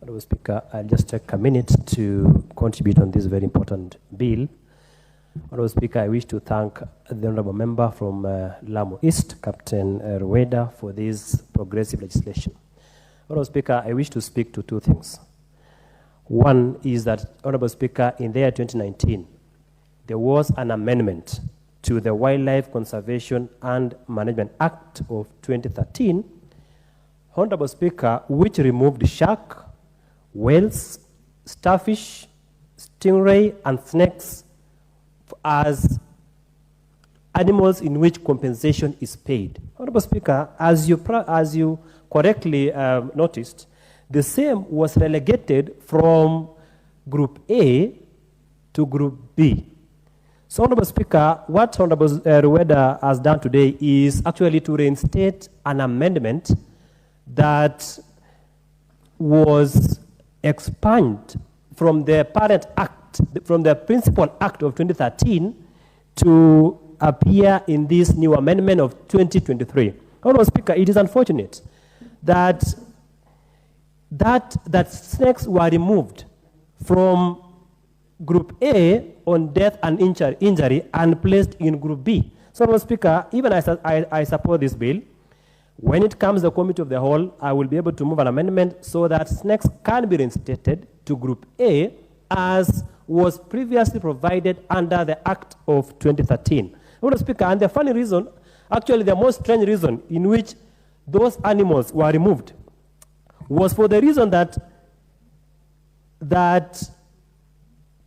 Honourable Speaker, I'll just take a minute to contribute on this very important bill. Honourable Speaker, I wish to thank the Honourable Member from Lamu East, Captain Rueda, for this progressive legislation. Honourable Speaker, I wish to speak to two things. One is that, Honourable Speaker, in the year 2019, there was an amendment to the Wildlife Conservation and Management Act of 2013, Honourable Speaker, which removed shark, whales, starfish, stingray, and snakes as animals in which compensation is paid. Honourable Speaker, as you correctly noticed, the same was relegated from Group A to Group B. So, Honourable Speaker, what Honourable Rueda has done today is actually to reinstate an amendment that was expunged from the parent act, from the principal act of 2013 to appear in this new amendment of 2023. Honourable Speaker, it is unfortunate that snakes were removed from Group A on death and injury and placed in Group B. So, Honourable Speaker, even as I support this bill, when it comes to the Committee of the Whole, I will be able to move an amendment so that snakes can be reinstated to Group A as was previously provided under the Act of 2013. Honourable Speaker, and the funny reason, actually the most strange reason in which those animals were removed was for the reason that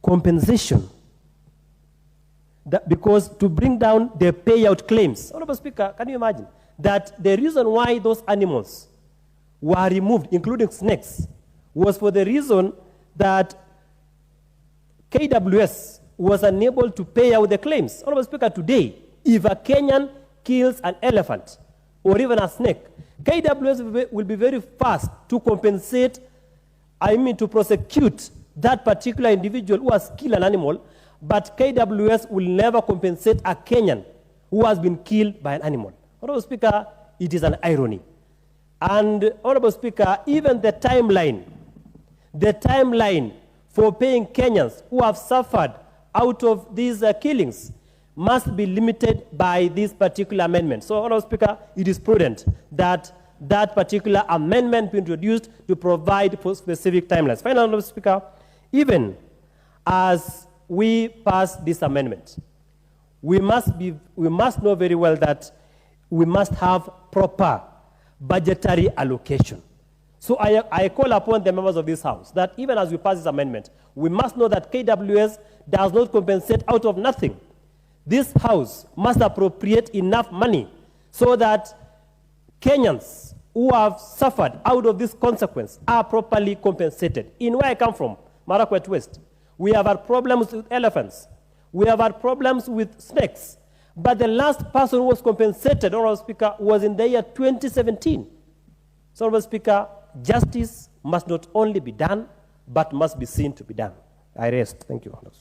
compensation, because to bring down the payout claims. Honourable Speaker, can you imagine that the reason why those animals were removed, including snakes, was for the reason that KWS was unable to pay out the claims. Honourable Speaker, today, if a Kenyan kills an elephant or even a snake, KWS will be very fast to compensate, to prosecute that particular individual who has killed an animal, but KWS will never compensate a Kenyan who has been killed by an animal. Honourable Speaker, it is an irony. And Honourable Speaker, even the timeline for paying Kenyans who have suffered out of these killings must be limited by this particular amendment. So, Honourable Speaker, it is prudent that that particular amendment be introduced to provide for specific timelines. Finally, Honourable Speaker, even as we pass this amendment, we must know very well that we must have proper budgetary allocation. So I call upon the members of this House that even as we pass this amendment, we must know that KWS does not compensate out of nothing. This House must appropriate enough money so that Kenyans who have suffered out of this consequence are properly compensated. In where I come from, Marakwet West, we have had problems with elephants. We have had problems with snakes. But the last person who was compensated, Honourable Speaker, was in the year 2017. So, Honourable Speaker, justice must not only be done, but must be seen to be done. I rest. Thank you, Honourable.